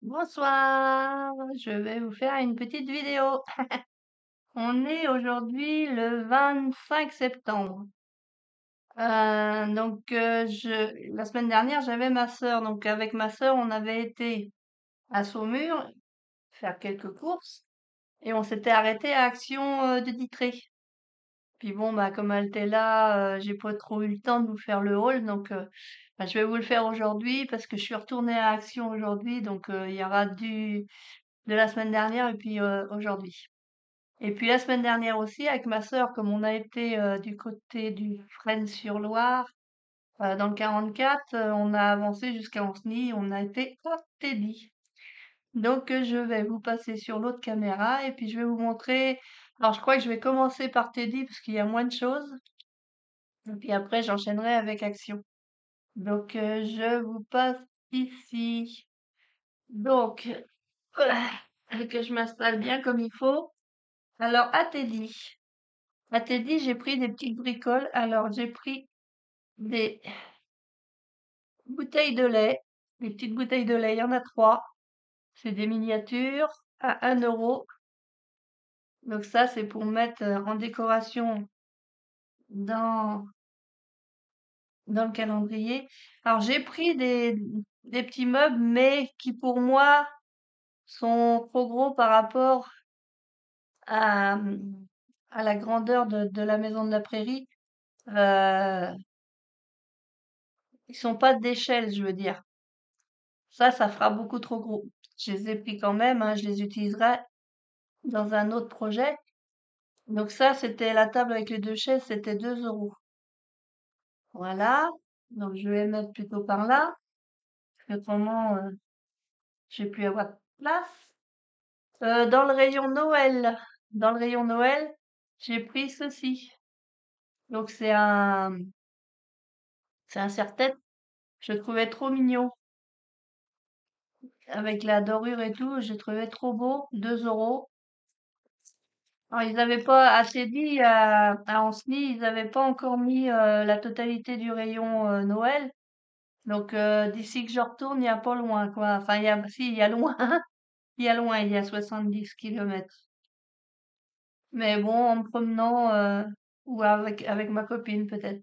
Bonsoir, je vais vous faire une petite vidéo. On est aujourd'hui le 25 septembre. La semaine dernière, j'avais ma sœur. Donc avec ma sœur, on avait été à Saumur faire quelques courses et on s'était arrêté à Action de Ditray. Puis bon, bah comme elle était là, j'ai pas trop eu le temps de vous faire le haul, donc bah, je vais vous le faire aujourd'hui parce que je suis retournée à Action aujourd'hui, donc il y aura de la semaine dernière et puis aujourd'hui. Et puis la semaine dernière aussi, avec ma sœur, comme on a été du côté du Fresnes-sur-Loire, dans le 44, on a avancé jusqu'à Ancenis, on a été à Teddy. Donc je vais vous passer sur l'autre caméra et puis je vais vous montrer. Alors je crois que je vais commencer par Teddy parce qu'il y a moins de choses. Et puis après j'enchaînerai avec Action. Donc je vous passe ici. Donc que je m'installe bien comme il faut. Alors à Teddy. À Teddy, j'ai pris des petites bricoles. Alors, j'ai pris des bouteilles de lait. Des petites bouteilles de lait, il y en a trois. C'est des miniatures à 1 euro. Donc ça, c'est pour mettre en décoration dans, dans le calendrier. Alors, j'ai pris des petits meubles, mais qui pour moi sont trop gros par rapport à, à la grandeur de la maison de la prairie. Euh, Ils sont pas d'échelle, je veux dire. Ça fera beaucoup trop gros. Je les ai pris quand même, hein, je les utiliserai dans un autre projet. Donc ça, c'était la table avec les deux chaises, c'était 2 euros. Voilà. Donc je vais mettre plutôt par là, parce qu'autrement, je vais plus avoir de place. Dans le rayon Noël, j'ai pris ceci. Donc c'est un serre-tête. Je le trouvais trop mignon. Avec la dorure et tout, je le trouvais trop beau. 2 euros. Alors, ils avaient pas, à Teddy, à Ancenis, ils avaient pas encore mis la totalité du rayon Noël. Donc, d'ici que je retourne, il y a pas loin, quoi. Enfin, si, il y a loin. Il y a loin, il y a 70 kilomètres. Mais bon, en me promenant, ou avec ma copine, peut-être.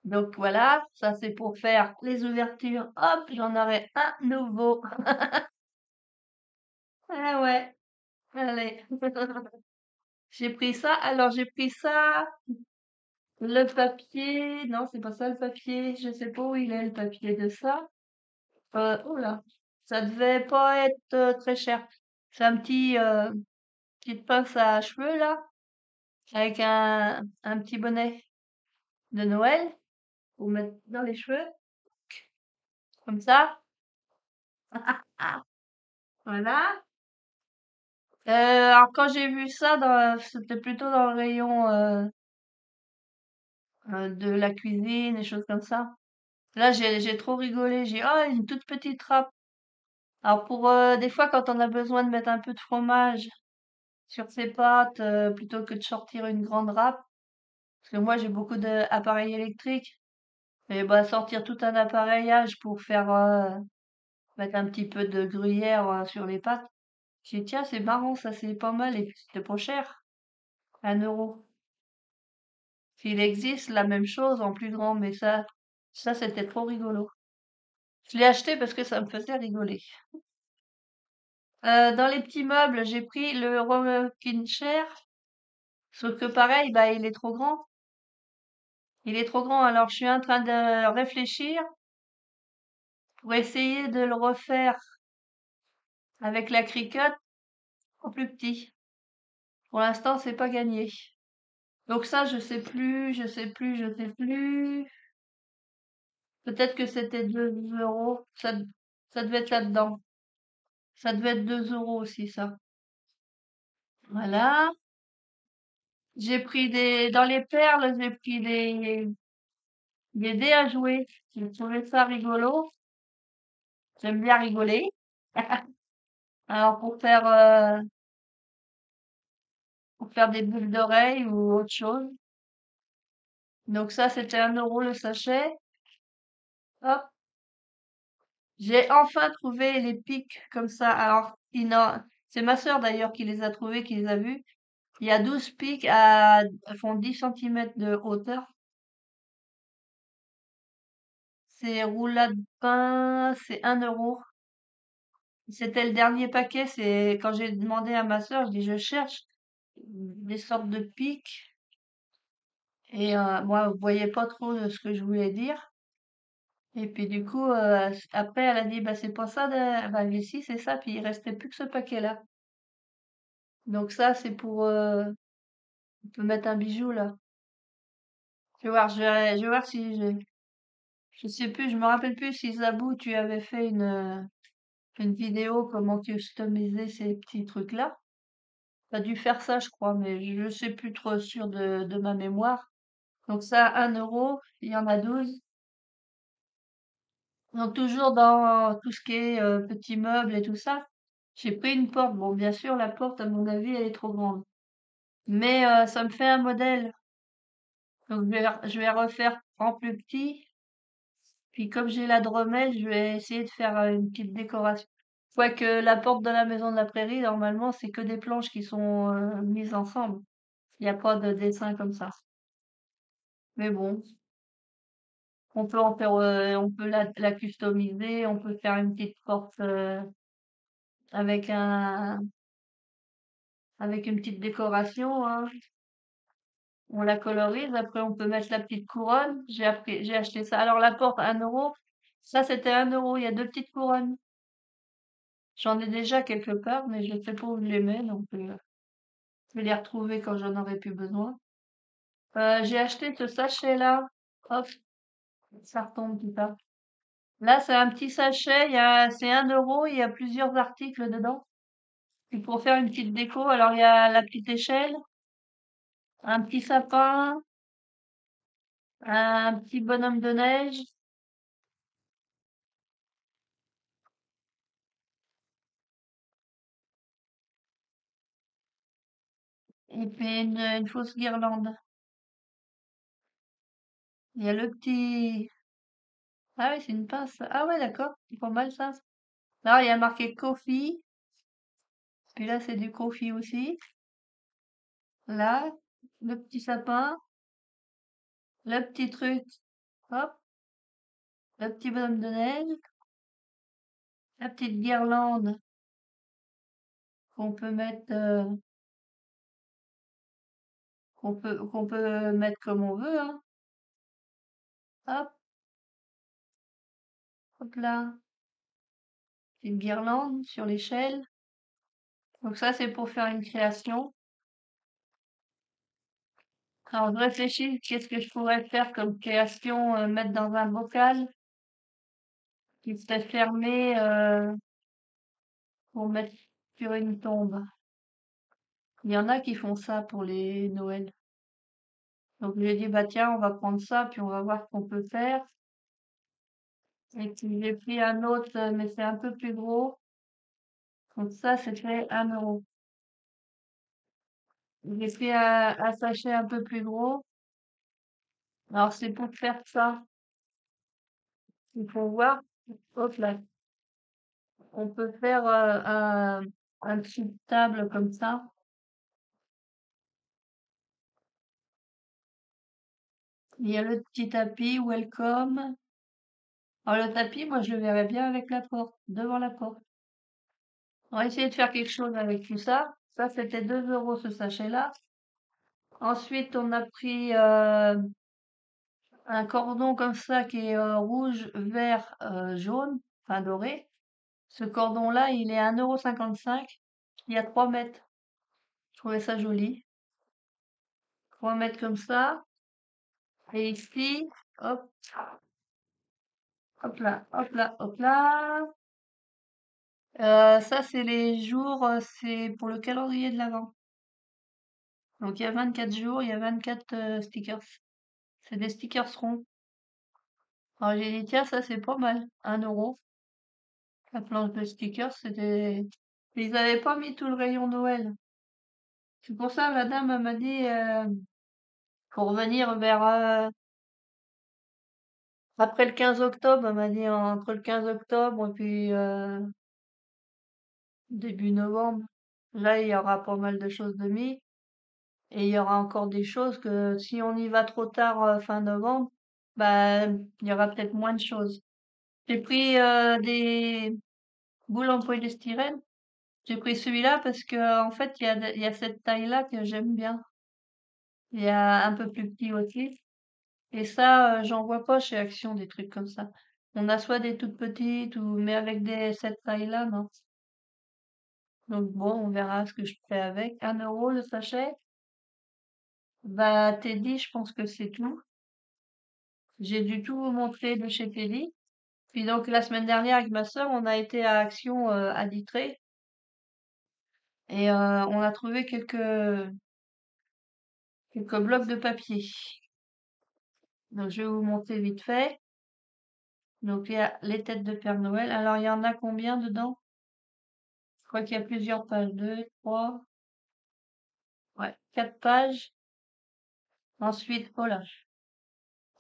Donc, voilà, ça c'est pour faire les ouvertures. Hop, j'en aurai un nouveau. Ah ouais, allez. J'ai pris ça. Alors, j'ai pris ça. Le papier, non, c'est pas ça le papier. Je sais pas où il est le papier de ça. Oh là, ça devait pas être très cher. C'est un petite pince à cheveux là, avec un petit bonnet de Noël pour mettre dans les cheveux, comme ça. Ah, voilà. Alors quand j'ai vu ça, c'était plutôt dans le rayon de la cuisine et choses comme ça. Là, j'ai trop rigolé. J'ai oh une toute petite trappe. Alors pour des fois quand on a besoin de mettre un peu de fromage sur ses pâtes plutôt que de sortir une grande râpe, parce que moi j'ai beaucoup d'appareils électriques, et bah sortir tout un appareillage pour faire mettre un petit peu de gruyère sur les pâtes. J'ai dit tiens c'est marrant ça c'est pas mal et puis c'était pas cher, 1 euro. S'il existe la même chose en plus grand, mais ça c'était trop rigolo. Je l'ai acheté parce que ça me faisait rigoler. Dans les petits meubles, j'ai pris le rocking chair. Sauf que pareil, bah, il est trop grand. Il est trop grand, alors je suis en train de réfléchir pour essayer de le refaire avec la cricotte en plus petit. Pour l'instant, c'est pas gagné. Donc ça, je sais plus, je sais plus, je sais plus. Peut-être que c'était 2 euros. Ça devait être là-dedans. Ça devait être 2 euros aussi, ça. Voilà. Dans les perles, j'ai pris des dés à jouer. J'ai trouvé ça rigolo. J'aime bien rigoler. Alors pour faire des boucles d'oreilles ou autre chose. Donc ça, c'était 1 euro le sachet. Hop. J'ai enfin trouvé les pics comme ça. Alors, c'est ma sœur d'ailleurs qui les a trouvés, qui les a vus. Il y a 12 pics elles font 10 centimètres de hauteur. C'est roulade pain, c'est 1 euro. C'était le dernier paquet. C'est quand j'ai demandé à ma sœur, je dis je cherche des sortes de pics. Et moi, vous voyez pas trop de ce que je voulais dire. Et puis du coup, après, elle a dit, bah c'est pas ça. Bah, mais si, c'est ça. Puis il restait plus que ce paquet-là. Donc ça, c'est pour, on peut mettre un bijou là. Je vais voir si je sais plus, je me rappelle plus si Zabou, tu avais fait une vidéo comment customiser ces petits trucs-là. T'as dû faire ça, je crois, mais je sais plus trop sûr de ma mémoire. Donc ça, 1 euro, il y en a 12. Donc toujours dans tout ce qui est petits meubles et tout ça. J'ai pris une porte. Bon, bien sûr, la porte, à mon avis, elle est trop grande. Mais ça me fait un modèle. Donc je vais refaire en plus petit. Puis comme j'ai la Dremel, je vais essayer de faire une petite décoration. Quoique la porte de la maison de la prairie, normalement, c'est que des planches qui sont mises ensemble. Il n'y a pas de dessin comme ça. Mais bon, on peut en faire, on peut la customiser, on peut faire une petite porte avec avec une petite décoration, hein. On la colorise, après on peut mettre la petite couronne. J'ai acheté ça. Alors la porte, 1 euro. Ça, c'était 1 euro. Il y a deux petites couronnes. J'en ai déjà quelque part, mais je ne sais pas où je les mets, donc je vais les retrouver quand j'en aurai plus besoin. J'ai acheté ce sachet-là. Hop, ça retombe tout ça. Là, c'est un petit sachet. C'est 1 euro. Il y a plusieurs articles dedans. Et pour faire une petite déco, alors il y a la petite échelle, un petit sapin, un petit bonhomme de neige, et puis une fausse guirlande. Il y a le petit... Ah oui, c'est une pince. Ah ouais, d'accord. C'est pas mal ça. Là, il y a marqué coffee. Puis là, c'est du coffee aussi. Là, le petit sapin, le petit truc. Hop, le petit bonhomme de neige, la petite guirlande qu'on peut mettre, qu'on peut mettre comme on veut, hein. Hop, hop là. Petite guirlande sur l'échelle. Donc ça, c'est pour faire une création. Alors, je réfléchis, qu'est-ce que je pourrais faire comme création, mettre dans un bocal qui serait fermé pour mettre sur une tombe. Il y en a qui font ça pour les Noëls. Donc j'ai dit, bah tiens, on va prendre ça, puis on va voir ce qu'on peut faire. Et puis j'ai pris un autre, mais c'est un peu plus gros. Donc ça, c'était 1 euro. J'ai pris un sachet un peu plus gros. Alors c'est pour faire ça. Il faut voir. Hop là. On peut faire un dessus de table comme ça. Il y a le petit tapis, welcome. Alors le tapis, moi je le verrais bien avec la porte, devant la porte. On va essayer de faire quelque chose avec tout ça. Ça, c'était 2 euros ce sachet-là. Ensuite, on a pris un cordon comme ça qui est rouge, vert, jaune, enfin doré. Ce cordon-là, il est à 1,55 €. Il y a 3 mètres. Je trouvais ça joli. 3 mètres comme ça. Et ici, hop, hop là, hop là, hop là. Ça, c'est les jours, c'est pour le calendrier de l'Avent. Donc il y a 24 jours, il y a 24 stickers. C'est des stickers ronds. Alors j'ai dit, tiens, ça c'est pas mal. 1 euro. La planche de stickers, c'était... Mais ils avaient pas mis tout le rayon Noël. C'est pour ça, la dame elle m'a dit, faut revenir vers Après le 15 octobre, elle m'a dit entre le 15 octobre et puis début novembre. Là, il y aura pas mal de choses de mis. Et il y aura encore des choses que si on y va trop tard fin novembre, bah il y aura peut-être moins de choses. J'ai pris des boules en polystyrène. J'ai pris celui-là parce que en fait il y a cette taille-là que j'aime bien. Il y a un peu plus petit aussi. Et ça, j'en vois pas chez Action des trucs comme ça. On a soit des toutes petites ou mais avec cette taille-là, non. Donc bon, on verra ce que je fais avec. 1 € le sachet. Bah Teddy, je pense que c'est tout. J'ai du tout vous montrer de chez Teddy. Puis donc la semaine dernière avec ma sœur, on a été à Action à Vitré et on a trouvé quelques blocs de papier. Donc je vais vous montrer vite fait. Donc il y a les têtes de Père Noël. Alors il y en a combien dedans? Je crois qu'il y a plusieurs pages. Deux, trois, ouais, 4 pages. Ensuite, voilà.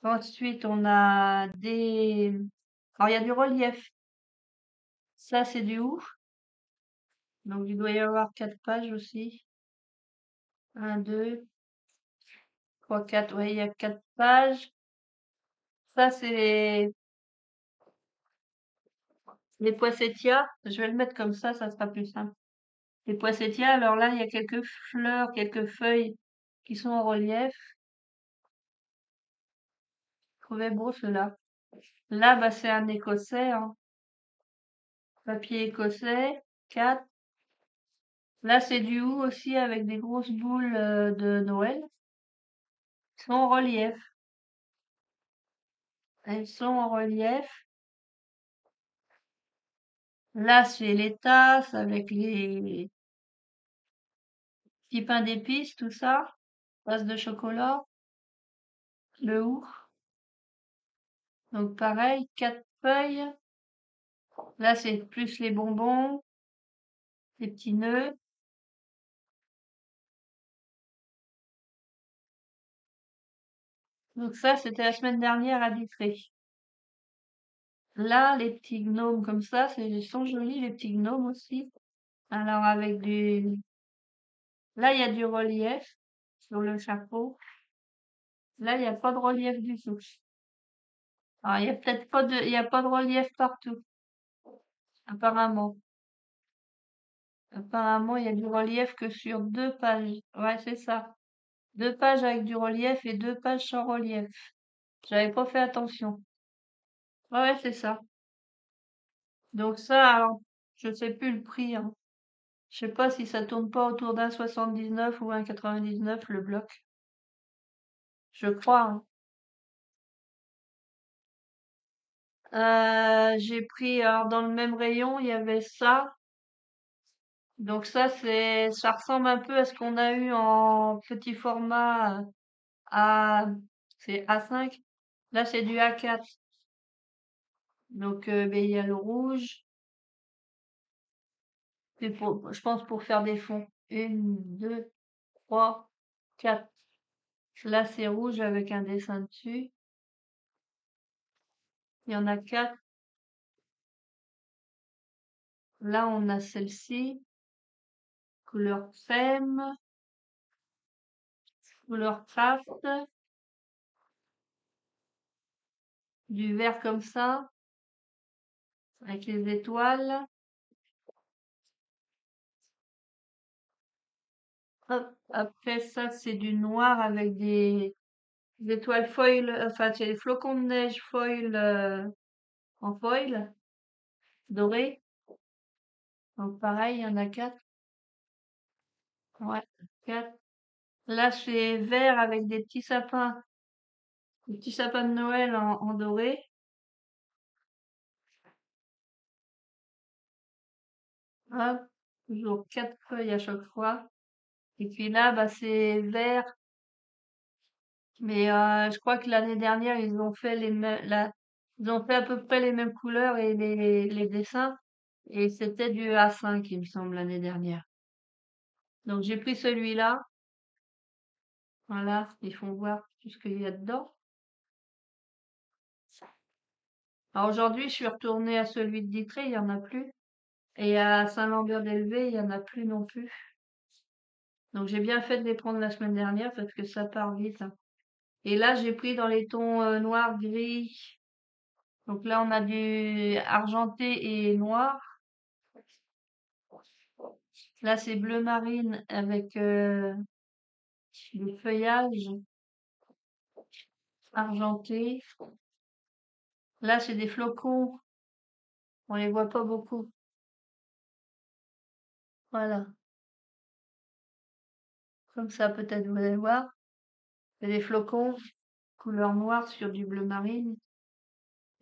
Ensuite, on a des... Alors il y a du relief. Ça, c'est du ouf. Donc il doit y avoir 4 pages aussi. Un, deux, trois, quatre. Ouais, il y a 4 pages. Ça, c'est les poinsettias. Je vais le mettre comme ça sera plus simple. Les poinsettias, alors là, il y a quelques fleurs, quelques feuilles qui sont en relief. Je trouvais beau ceux-là. Là, bah, c'est un écossais, hein. Papier écossais, 4. Là, c'est du hou aussi avec des grosses boules de Noël. Elles sont en relief. Elles sont en relief. Là, c'est les tasses avec les petits pains d'épices, tout ça. Tasses de chocolat, le hou. Donc pareil, 4 feuilles. Là, c'est plus les bonbons, les petits nœuds. Donc ça, c'était la semaine dernière à Vitré. Là, les petits gnomes comme ça, ils sont jolis, les petits gnomes aussi. Alors avec du... Là, il y a du relief sur le chapeau. Là, il n'y a pas de relief du tout. Alors, il y a peut-être pas de... Il y a pas de relief partout, apparemment. Apparemment, il y a du relief que sur 2 pages. Ouais, c'est ça. 2 pages avec du relief et 2 pages sans relief. J'avais pas fait attention. Ouais, ouais, c'est ça. Donc ça, alors, je sais plus le prix, hein. Je sais pas si ça tourne pas autour d'un 79 ou un 99 le bloc. Je crois, hein. J'ai pris, alors dans le même rayon, il y avait ça. Donc ça ressemble un peu à ce qu'on a eu en petit format A, c'est A5. Là, c'est du A4. Donc, ben, il y a le rouge. C'est pour, je pense pour faire des fonds. Une, deux, trois, quatre. Là, c'est rouge avec un dessin dessus. Il y en a 4. Là, on a celle-ci, couleur femme, couleur craft, du vert comme ça, avec les étoiles. Hop, après ça, c'est du noir avec des étoiles foil, enfin, c'est des flocons de neige foil, en foil, doré. Donc, pareil, il y en a 4. Ouais, 4. Là, c'est vert avec des petits sapins de Noël en doré. Hop, toujours 4 feuilles à chaque fois. Et puis là, bah, c'est vert. Mais je crois que l'année dernière, ils ont fait à peu près les mêmes couleurs et les dessins. Et c'était du A5, il me semble, l'année dernière. Donc j'ai pris celui-là. Voilà, ils font voir tout ce qu'il y a dedans. Alors aujourd'hui, je suis retournée à celui de Vitré, il y en a plus. Et à Saint-Lambert-d'Elvée, il y en a plus non plus. Donc j'ai bien fait de les prendre la semaine dernière parce que ça part vite, hein. Et là, j'ai pris dans les tons noir, gris. Donc là, on a du argenté et noir. Là, c'est bleu marine avec du feuillage argenté. Là, c'est des flocons. On les voit pas beaucoup. Voilà. Comme ça, peut-être vous allez voir. C'est des flocons couleur noire sur du bleu marine.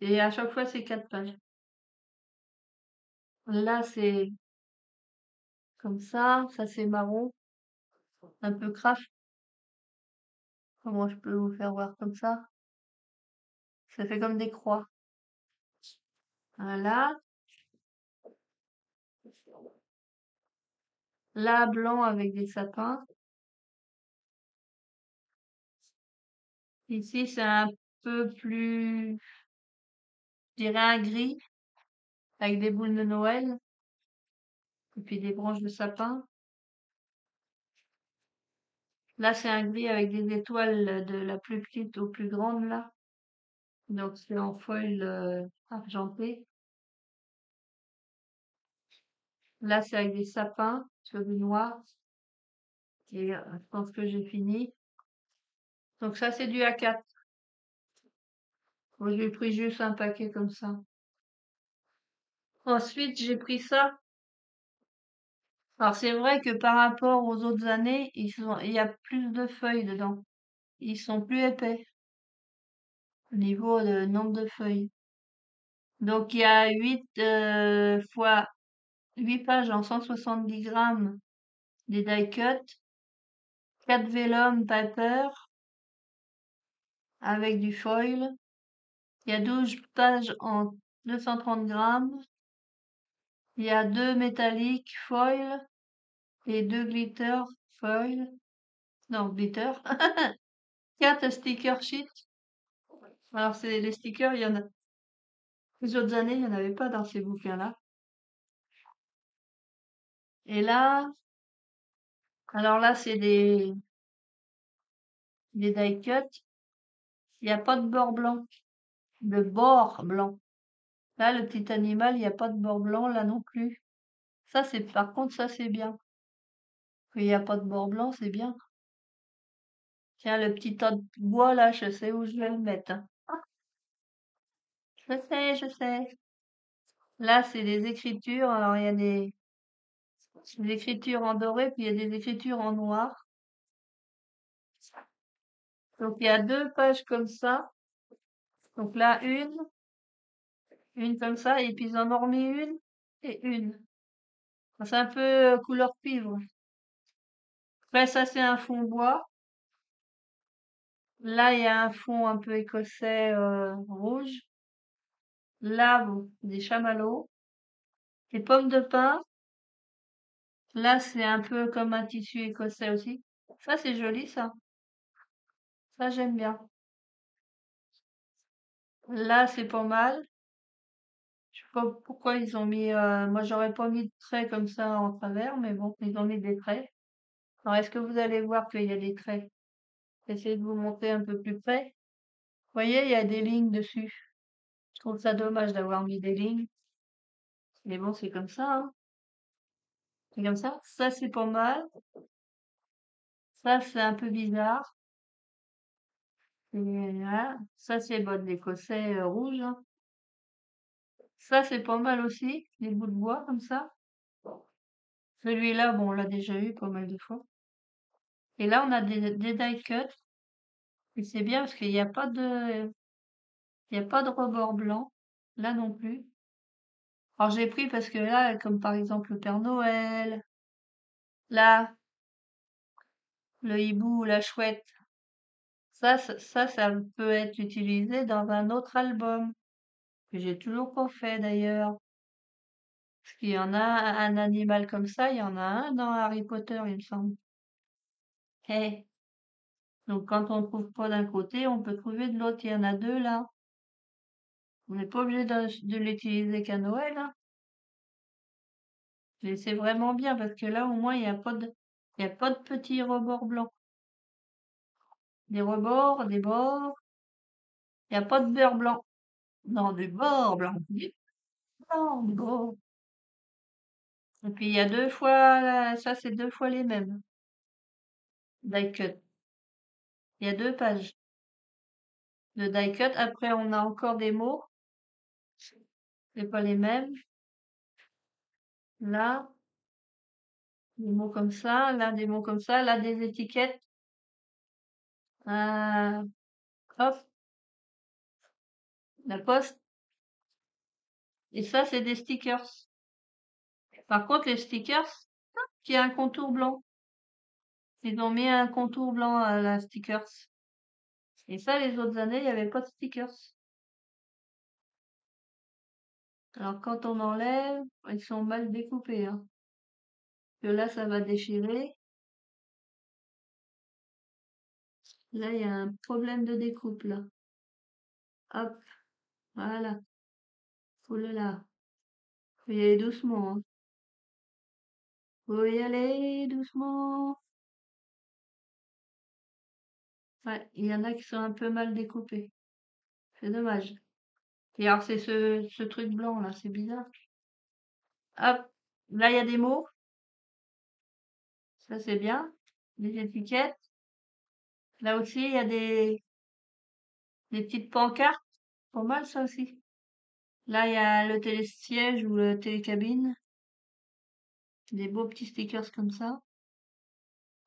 Et à chaque fois, c'est 4 pages. Là, c'est comme ça c'est marron, un peu craft. Comment je peux vous faire voir comme ça? Ça fait comme des croix. Voilà. Là, blanc avec des sapins. Ici, c'est un peu plus, je dirais un gris, avec des boules de Noël, et puis des branches de sapin. Là, c'est un gris avec des étoiles de la plus petite aux plus grandes, là. Donc, c'est en foil argenté. Là, c'est avec des sapins sur du noir. Et je pense que j'ai fini. Donc, ça, c'est du A4. Moi, j'ai pris juste un paquet comme ça. Ensuite, j'ai pris ça. Alors, c'est vrai que par rapport aux autres années, il y a plus de feuilles dedans. Ils sont plus épais au niveau de nombre de feuilles. Donc, il y a 8 fois 8 pages en 170 grammes des die cut, 4 vellum paper avec du foil. Il y a 12 pages en 230 grammes. Il y a 2 métalliques foil et 2 glitter foil. Non, glitter. 4 sticker sheets. Alors, c'est les stickers, il y en a. Les autres années, il n'y en avait pas dans ces bouquins-là. Et là, alors là, c'est des die cut. Il n'y a pas de bord blanc. De bord blanc. Là, le petit animal, il n'y a pas de bord blanc, là non plus. Ça, c'est, par contre, ça, c'est bien. Il n'y a pas de bord blanc, c'est bien. Tiens, le petit tas de bois, là, je sais où je vais le mettre, hein. Je sais, je sais. Là, c'est des écritures. Alors, il y a des écritures en doré, puis il y a des écritures en noir. Donc, il y a 2 pages comme ça. Donc là, une comme ça, et puis ils en ont remis une et une. C'est un peu couleur cuivre. Après, ça, c'est un fond bois. Là, il y a un fond un peu écossais rouge. Là, bon, des chamallows. Des pommes de pin. Là, c'est un peu comme un tissu écossais aussi. Ça, c'est joli, ça. Ça, j'aime bien. Là, c'est pas mal. Je sais pas pourquoi ils ont mis... moi, j'aurais pas mis de traits comme ça en travers, mais bon, ils ont mis des traits. Alors, est-ce que vous allez voir qu'il y a des traits? J'essaie de vous montrer un peu plus près. Vous voyez, il y a des lignes dessus. Je trouve ça dommage d'avoir mis des lignes. Mais bon, c'est comme ça, hein. C'est comme ça. Ça, c'est pas mal. Ça, c'est un peu bizarre. Et voilà. Ça, c'est bon, l'écossais rouge, hein. Ça, c'est pas mal aussi. Les bouts de bois, comme ça. Celui-là, bon, on l'a déjà eu pas mal de fois. Et là, on a des die cut. Et c'est bien parce qu'il n'y a pas il y a pas de rebord blanc. Là non plus. Alors, j'ai pris parce que là, comme par exemple le Père Noël, là, le hibou ou la chouette, ça peut être utilisé dans un autre album, que j'ai toujours pas fait d'ailleurs. Parce qu'il y en a un animal comme ça, il y en a un dans Harry Potter, il me semble. Eh. Donc quand on trouve pas d'un côté, on peut trouver de l'autre. Il y en a deux là. On n'est pas obligé de l'utiliser qu'à Noël, hein. Mais c'est vraiment bien parce que là, au moins, il y a pas de petits rebords blancs. Des rebords, des bords. Il n'y a pas de beurre blanc. Non, des bords blancs. Des bords, des bords. Et puis, il y a deux fois, ça, c'est deux fois les mêmes. Die cut. Il y a deux pages de die cut. Après, on a encore des mots. C'est pas les mêmes. Là, des mots comme ça. Là, des mots comme ça. Là, des étiquettes. Euh, hop, la poste. Et ça, c'est des stickers. Par contre, les stickers, qui a un contour blanc. Ils ont mis un contour blanc à la stickers. Et ça, les autres années, il n'y avait pas de stickers. Alors, quand on enlève, ils sont mal découpés, hein. Que là, ça va déchirer. Là, il y a un problème de découpe, là. Hop, voilà. Oh là là. Faut y aller doucement, hein. Faut y aller doucement. Ouais, il y en a qui sont un peu mal découpés. C'est dommage. Et alors, c'est ce truc blanc, là, c'est bizarre. Hop, là, il y a des mots. Ça, c'est bien. Des étiquettes. Là aussi, il y a des petites pancartes. Pas mal, ça aussi. Là, il y a le télésiège ou le télécabine. Des beaux petits stickers comme ça.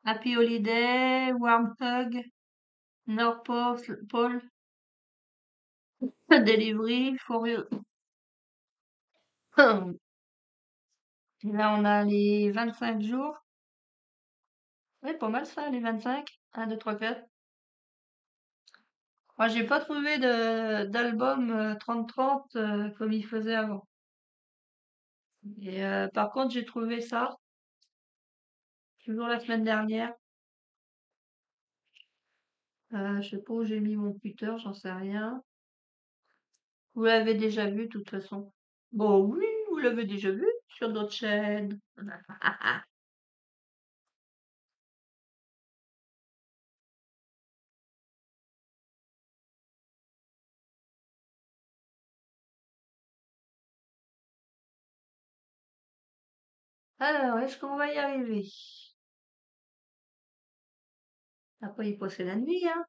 Happy Holiday, Warm Hug, North Pole, Delivery, For You. Et là, on a les 25 jours. Ouais, pas mal ça, les 25. 1, 2, 3, 4. Moi, j'ai pas trouvé d'album 30-30 comme il faisait avant. Et par contre, j'ai trouvé ça, toujours la semaine dernière. Je sais pas où j'ai mis mon Twitter, j'en sais rien. Vous l'avez déjà vu, de toute façon. Bon, oui, vous l'avez déjà vu sur d'autres chaînes. Alors, est-ce qu'on va y arriver? Après, il passer la nuit, hein.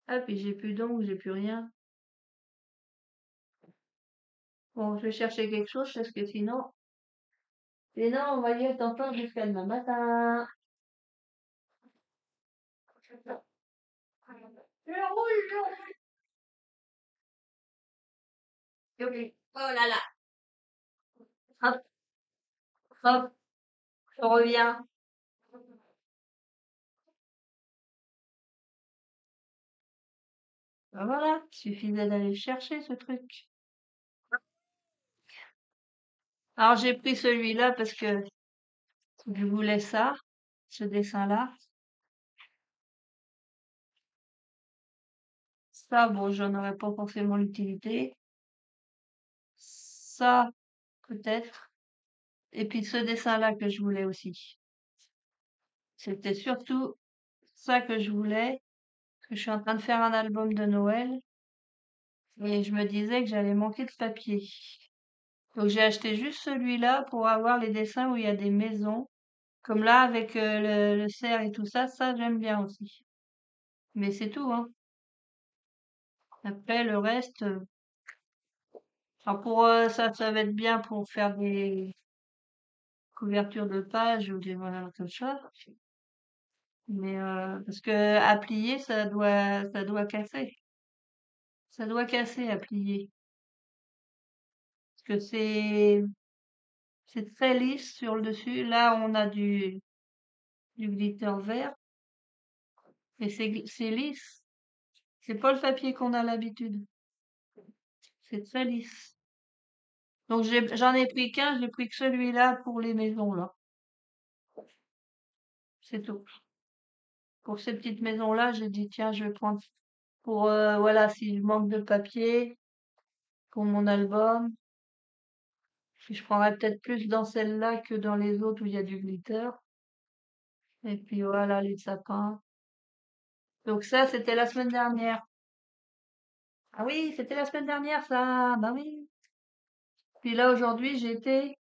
Ah, puis j'ai plus d'ongles, j'ai plus rien. Bon, je vais chercher quelque chose parce que sinon, on va y être encore jusqu'à demain matin. Je roule, je roule. Ok. Oh là là. Hop, hop, je reviens. Ben voilà, il suffisait d'aller le chercher ce truc. Alors j'ai pris celui-là parce que je voulais ça, ce dessin-là. Ça, bon, j'en aurais pas forcément l'utilité. Ça, peut-être. Et puis ce dessin-là que je voulais aussi. C'était surtout ça que je voulais, parce que je suis en train de faire un album de Noël et je me disais que j'allais manquer de papier. Donc j'ai acheté juste celui-là pour avoir les dessins où il y a des maisons. Comme là avec le cerf et tout ça, ça j'aime bien aussi. Mais c'est tout, hein. Après le reste, enfin pour ça, ça va être bien pour faire des couvertures de pages ou des voilà comme ça. Mais parce que à plier, ça doit casser. Ça doit casser à plier. Parce que c'est très lisse sur le dessus. Là, on a du glitter vert et c'est lisse. C'est pas le papier qu'on a l'habitude. C'est très lisse. Donc j'en ai pris qu'un, j'ai pris que celui-là pour les maisons là. C'est tout. Pour ces petites maisons-là, j'ai dit, tiens, je vais prendre pour, voilà, si je manque de papier, pour mon album. Puis je prendrais peut-être plus dans celle-là que dans les autres où il y a du glitter. Et puis voilà, les sapins. Donc ça, c'était la semaine dernière. Ah oui, c'était la semaine dernière, ça. Bah oui. Puis là, aujourd'hui, j'étais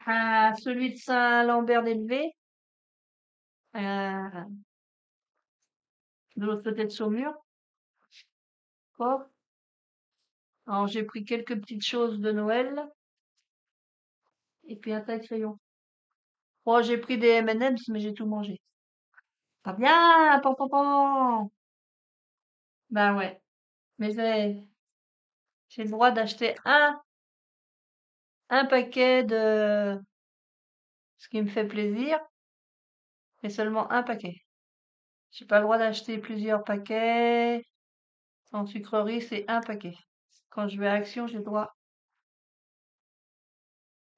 à celui de Saint-Lambert-d'Elvé, euh, de l'autre côté de Saumur. Quoi. Alors, j'ai pris quelques petites choses de Noël et puis un taille-crayon. Bon, j'ai pris des M&M's, mais j'ai tout mangé. Pas bien, pan, pan, pan. Bah ouais. Mais j'ai le droit d'acheter un paquet de ce qui me fait plaisir, et seulement un paquet. J'ai pas le droit d'acheter plusieurs paquets. En sucrerie, c'est un paquet. Quand je vais à Action, j'ai le droit.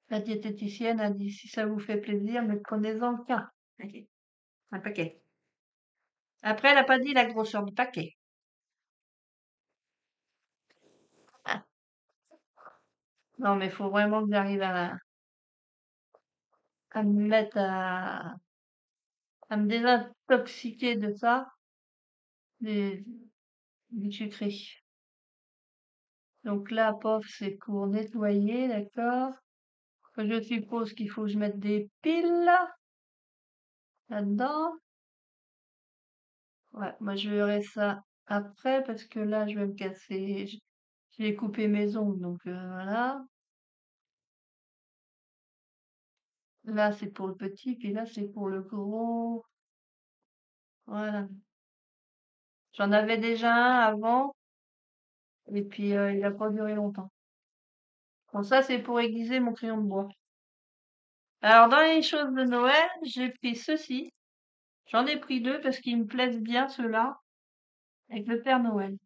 La diététicienne a dit si ça vous fait plaisir, mais prenez-en qu'un. Ok. Un paquet. Après, elle a pas dit la grosseur du paquet. Ah. Non, mais il faut vraiment que j'arrive à me mettre à me désintoxiquer de ça, du, du sucré. Donc là, pof, c'est pour nettoyer, d'accord? Je suppose qu'il faut que je mette des piles là-dedans. Ouais, moi je verrai ça après parce que là, je vais me casser. J'ai coupé mes ongles, donc voilà. Là, c'est pour le petit, puis là, c'est pour le gros. Voilà. J'en avais déjà un avant, et puis il a pas duré longtemps. Bon, ça, c'est pour aiguiser mon crayon de bois. Alors, dans les choses de Noël, j'ai pris ceci. J'en ai pris deux parce qu'ils me plaisent bien, ceux-là, avec le Père Noël.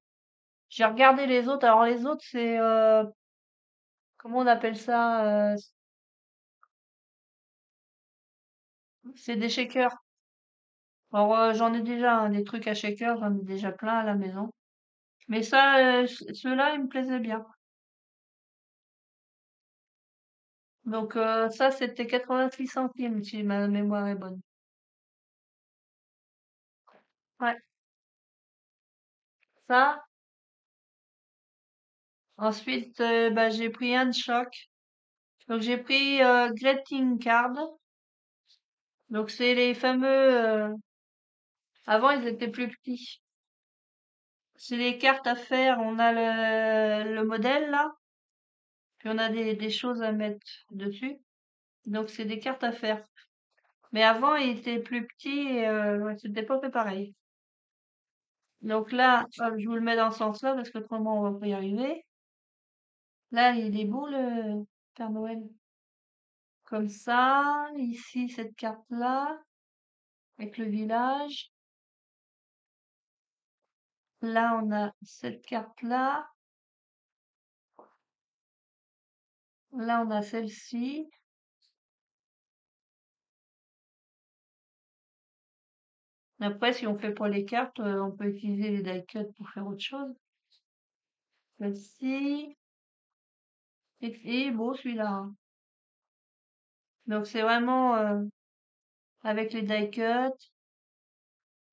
J'ai regardé les autres. Alors, les autres, c'est, comment on appelle ça? C'est des shakers. Alors, j'en ai déjà des trucs à shaker, j'en ai déjà plein à la maison. Mais ça, ceux-là, ils me plaisaient bien. Donc, ça, c'était 86 centimes, si ma mémoire est bonne. Ouais, ça. Ensuite, bah, j'ai pris un de choc. Donc, j'ai pris Greeting Card. Donc, c'est les fameux. Avant, ils étaient plus petits. C'est les cartes à faire. On a le modèle là, puis on a des choses à mettre dessus. Donc, c'est des cartes à faire. Mais avant, il était plus petit et ouais, c'était pas fait pareil. Donc là, hop, je vous le mets dans ce sens-là parce que autrement on va pas y arriver. Là, il est beau le Père Noël. Comme ça, ici cette carte-là, avec le village. Là, on a cette carte-là. Là, on a celle-ci. Après, si on fait pas les cartes, on peut utiliser les die cuts pour faire autre chose. Celle-ci. Et beau celui-là, hein. Donc c'est vraiment avec les die cuts,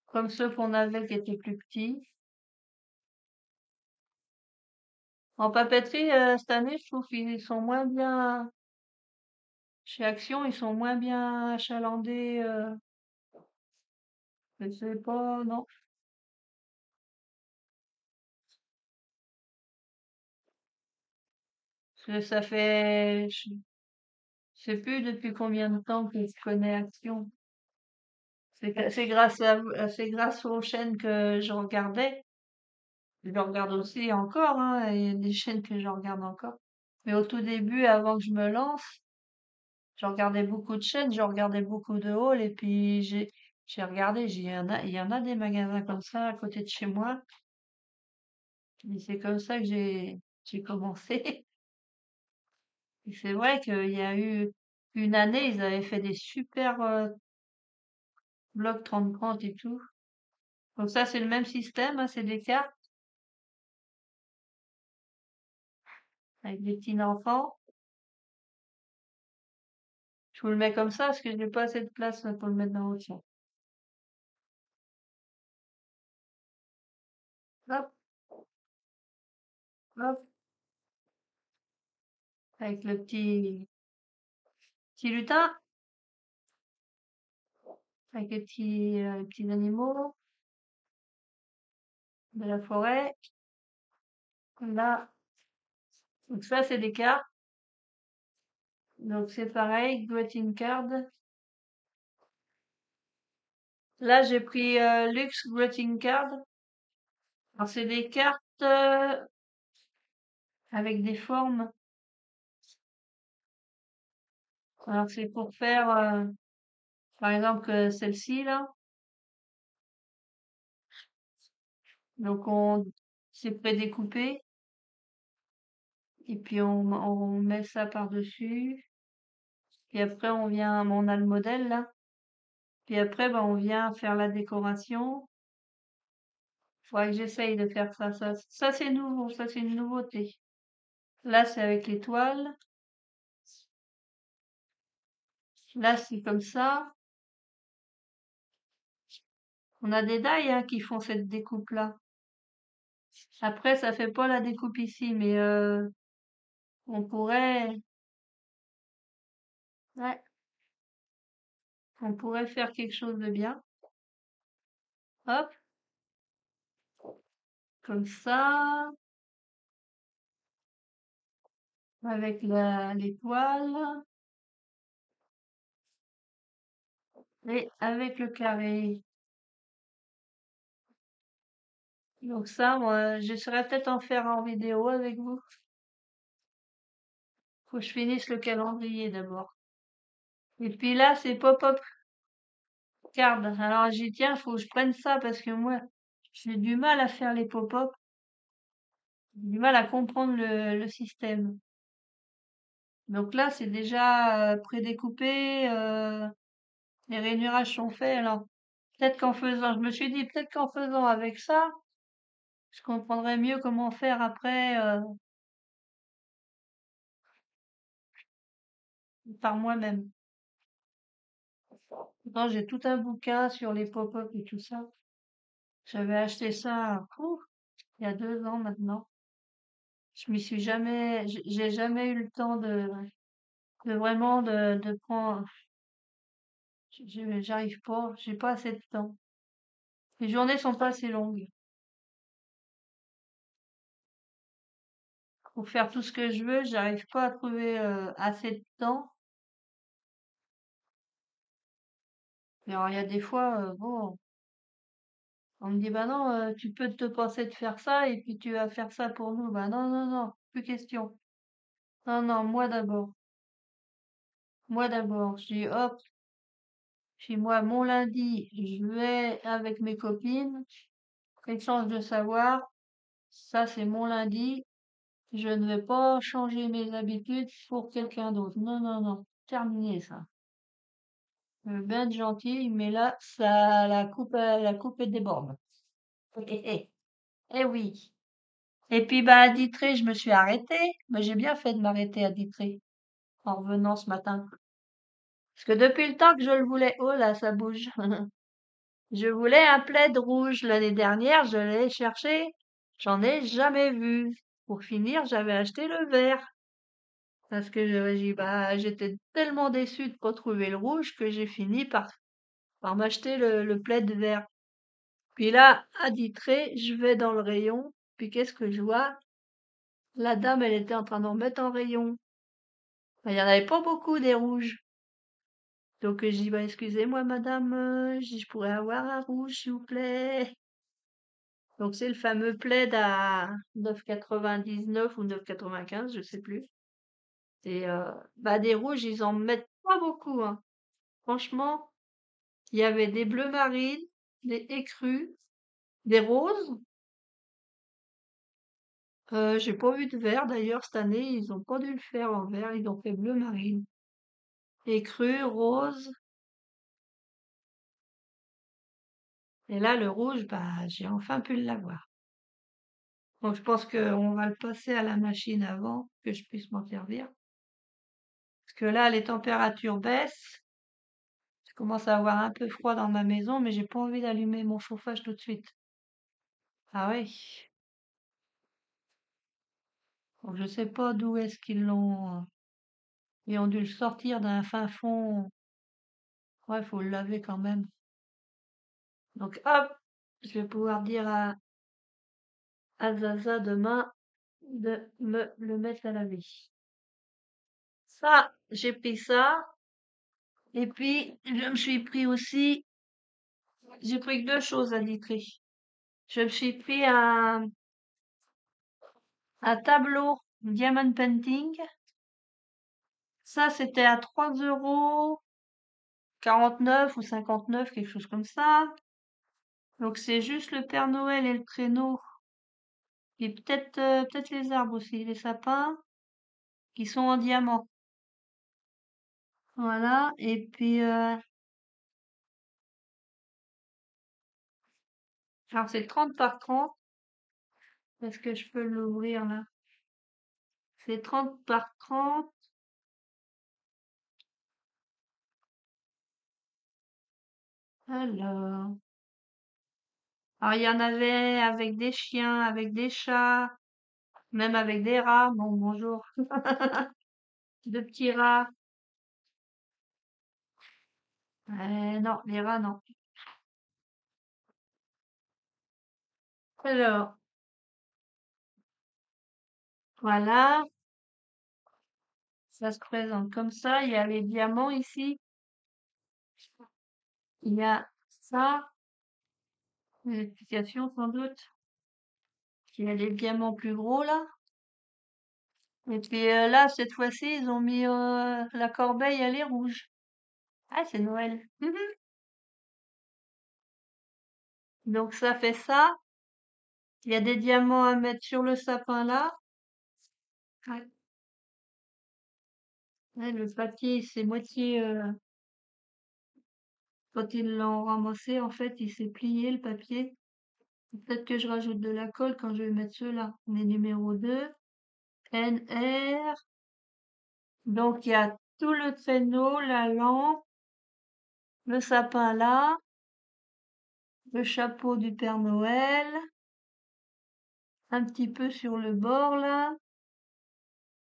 comme ceux qu'on avait qui étaient plus petits. En papeterie, cette année, je trouve qu'ils sont moins bien. Chez Action, ils sont moins bien achalandés. Je sais pas, non. Parce que ça fait, je sais plus depuis combien de temps que je connais Action. C'est grâce c'est grâce aux chaînes que je regardais. Je le regarde aussi encore, hein. Il y a des chaînes que je regarde encore. Mais au tout début, avant que je me lance, je regardais beaucoup de chaînes, je regardais beaucoup de halls et puis j'ai regardé, il y en a des magasins comme ça à côté de chez moi. Et c'est comme ça que j'ai commencé. Et c'est vrai qu'il y a eu une année, ils avaient fait des super bloc 30-30 et tout. Donc ça, c'est le même système, hein, c'est des cartes avec des petits enfants. Je vous le mets comme ça parce que j'ai pas assez de place pour le mettre dans l'autre sens. Hop, hop, avec le petit lutin, avec les petits animaux de la forêt. Là, donc ça, c'est des cartes. Donc c'est pareil, greeting card. Là, j'ai pris Lux greeting card. Alors c'est des cartes avec des formes. Alors c'est pour faire, par exemple, celle-ci là. Donc c'est prédécoupé et puis on met ça par-dessus. Puis après on a le modèle là. Puis après, ben, on vient faire la décoration. Faudrait que j'essaye de faire ça. Ça c'est nouveau, ça c'est une nouveauté. Là, c'est avec l'étoile. Là, c'est comme ça. On a des die hein, qui font cette découpe-là. Après, ça fait pas la découpe ici, mais on pourrait, ouais, on pourrait faire quelque chose de bien. Hop, comme ça, avec l'étoile et avec le carré. Donc ça, moi, j'essaierai peut-être en faire en vidéo avec vous. Faut que je finisse le calendrier d'abord. Et puis là, c'est pop-up card. Alors j'y tiens, faut que je prenne ça parce que moi, j'ai du mal à faire les pop-up. J'ai du mal à comprendre le système. Donc là, c'est déjà prédécoupé, les rainurages sont faits. Alors, peut-être qu'en faisant, je me suis dit, peut-être qu'en faisant avec ça, je comprendrais mieux comment faire après par moi-même. Pourtant, j'ai tout un bouquin sur les pop-up et tout ça. J'avais acheté ça, ouf, il y a 2 ans maintenant. Je m'y suis jamais, j'ai jamais eu le temps de vraiment de prendre. J'arrive pas, j'ai pas assez de temps. Les journées sont pas assez longues pour faire tout ce que je veux. J'arrive pas à trouver assez de temps. Et alors il y a des fois, bon, on me dit bah non, tu peux te passer de faire ça et puis tu vas faire ça pour nous. Bah non, non, non, plus question. Non, non, moi d'abord. Moi d'abord. Je dis hop, chez moi mon lundi, je vais avec mes copines. Échange de savoir. Ça c'est mon lundi. Je ne vais pas changer mes habitudes pour quelqu'un d'autre. Non, non, non. Terminé ça. Je veux bien être gentil, mais là, ça, la coupe est déborde. Eh oui. Et puis, bah, à Ditré, je me suis arrêtée. Mais j'ai bien fait de m'arrêter à Ditré en revenant ce matin. Parce que depuis le temps que je le voulais, oh là, ça bouge. Je voulais un plaid rouge l'année dernière, je l'ai cherché. J'en ai jamais vu. Pour finir, j'avais acheté le vert. Parce que bah, j'étais tellement déçue de pas trouver le rouge que j'ai fini par m'acheter le plaid vert. Puis là, à Ditré, je vais dans le rayon. Puis qu'est-ce que je vois? La dame, elle était en train d'en mettre en rayon. Ben, il y en avait pas beaucoup des rouges. Donc je dis, bah, excusez-moi madame, je pourrais avoir un rouge s'il vous plaît. Donc c'est le fameux plaid à 9,99 ou 9,95, je sais plus. Et bah des rouges, ils en mettent pas beaucoup, hein. Franchement, il y avait des bleus marines, des écrus, des roses. J'ai pas vu de vert d'ailleurs cette année, ils ont pas dû le faire en vert, ils ont fait bleu marine. Écrus, rose, Et là, le rouge, bah, j'ai enfin pu l'avoir. Donc, je pense qu'on va le passer à la machine avant que je puisse m'en servir. Parce que là, les températures baissent. Je commence à avoir un peu froid dans ma maison, mais j'ai pas envie d'allumer mon chauffage tout de suite. Ah oui. Donc, je sais pas d'où est-ce qu'ils l'ont. Ils ont dû le sortir d'un fin fond. Ouais, faut le laver quand même. Donc, hop, je vais pouvoir dire à Zaza demain de me le mettre à laver. Ça, j'ai pris ça. Et puis, je me suis pris aussi, j'ai pris que deux choses à Ditry. Je me suis pris un tableau Diamond Painting. Ça, c'était à 3,49 € ou 59, quelque chose comme ça. Donc, c'est juste le Père Noël et le traîneau. Et peut-être les arbres aussi, les sapins, qui sont en diamant. Voilà. Et puis, alors c'est 30 par 30. Est-ce que je peux l'ouvrir là? C'est 30 par 30. Alors. Alors, il y en avait avec des chiens, avec des chats, même avec des rats. Bon, bonjour. De petits rats. Non, les rats, non. Alors, voilà. Ça se présente comme ça. Il y a les diamants ici. Il y a ça. Une explication sans doute. Il y a les diamants plus gros là. Et puis là, cette fois-ci, ils ont mis la corbeille, elle est rouge. Ah, c'est Noël. Donc ça fait ça. Il y a des diamants à mettre sur le sapin là. Ouais. Ouais, le papier, c'est moitié. Quand ils l'ont ramassé, en fait, il s'est plié le papier. Peut-être que je rajoute de la colle quand je vais mettre ceux-là. Les numéros 2, NR. Donc il y a tout le traîneau, la lampe, le sapin là, le chapeau du Père Noël, un petit peu sur le bord là,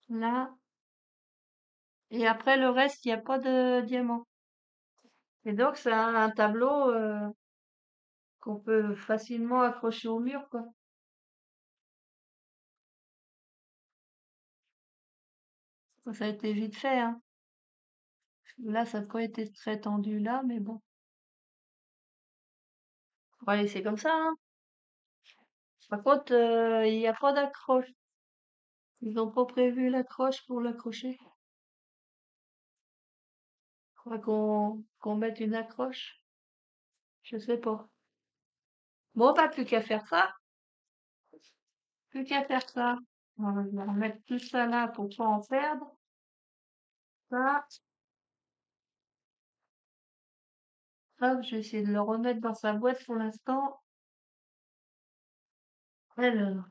là. Et après le reste, il n'y a pas de diamant. Et donc c'est un tableau qu'on peut facilement accrocher au mur, quoi. Ça a été vite fait, hein. Là, ça n'a pas été très tendu là, mais bon. On va laisser comme ça, hein. Par contre, il n'y a pas d'accroche. Ils n'ont pas prévu l'accroche pour l'accrocher. Faudra qu'on mette une accroche. Je sais pas. Bon, pas plus qu'à faire ça. Plus qu'à faire ça. On va remettre tout ça là pour pas en perdre. Ça. Hop, je vais essayer de le remettre dans sa boîte pour l'instant. Alors,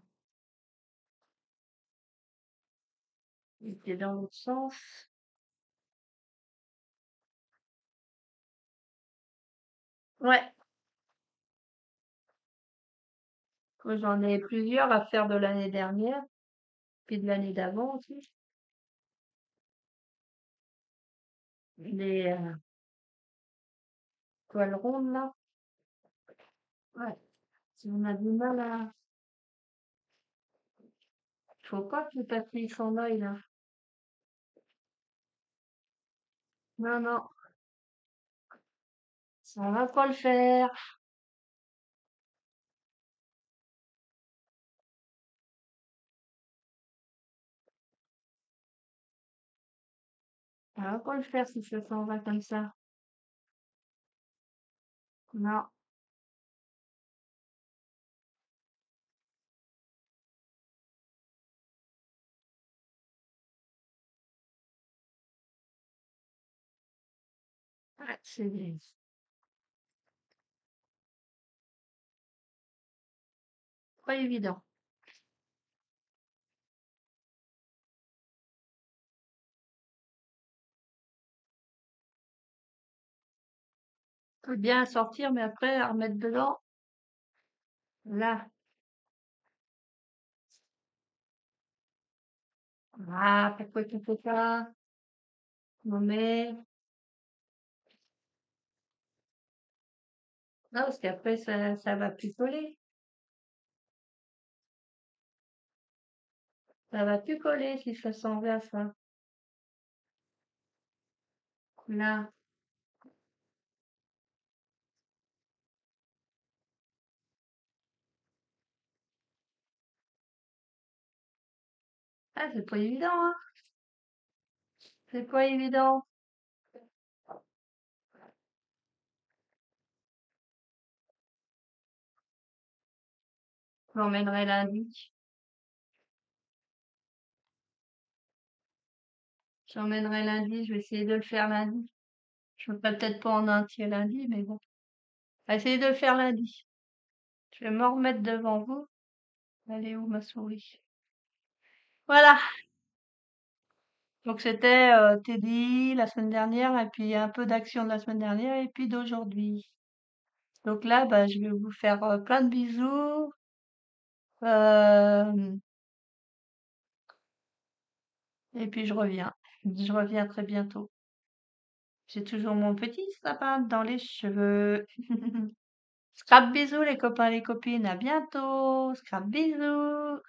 il était dans l'autre sens. Ouais. Moi, j'en ai plusieurs à faire de l'année dernière, puis de l'année d'avant aussi. Les toiles rondes là. Ouais. Si on a du mal à. Faut pas que le papier s'en aille là. Non, non, ça va pas le faire. Ça va pas le faire si ça s'en va comme ça. Non, ouais, c'est pas évident. C'est bien à sortir, mais après à remettre dedans, là. Ah, pourquoi tu fais ça? Non mais, non, parce qu'après ça va plus coller. Ça va plus coller si ça s'en va, ça. Là. Ah, c'est pas évident, hein. C'est pas évident. Je l'emmènerai lundi. J'emmènerai lundi, je vais essayer de le faire lundi. Je le ferai peut-être pas en entier lundi, mais bon. On va essayer de le faire lundi. Je vais me remettre devant vous. Elle est où ma souris? Voilà. Donc c'était Teddy la semaine dernière, et puis un peu d'action de la semaine dernière, et puis d'aujourd'hui. Donc là, bah, je vais vous faire plein de bisous. euh, et puis je reviens. Je reviens très bientôt. J'ai toujours mon petit sapin dans les cheveux. Scrap bisous les copains, les copines. À bientôt. Scrap bisous.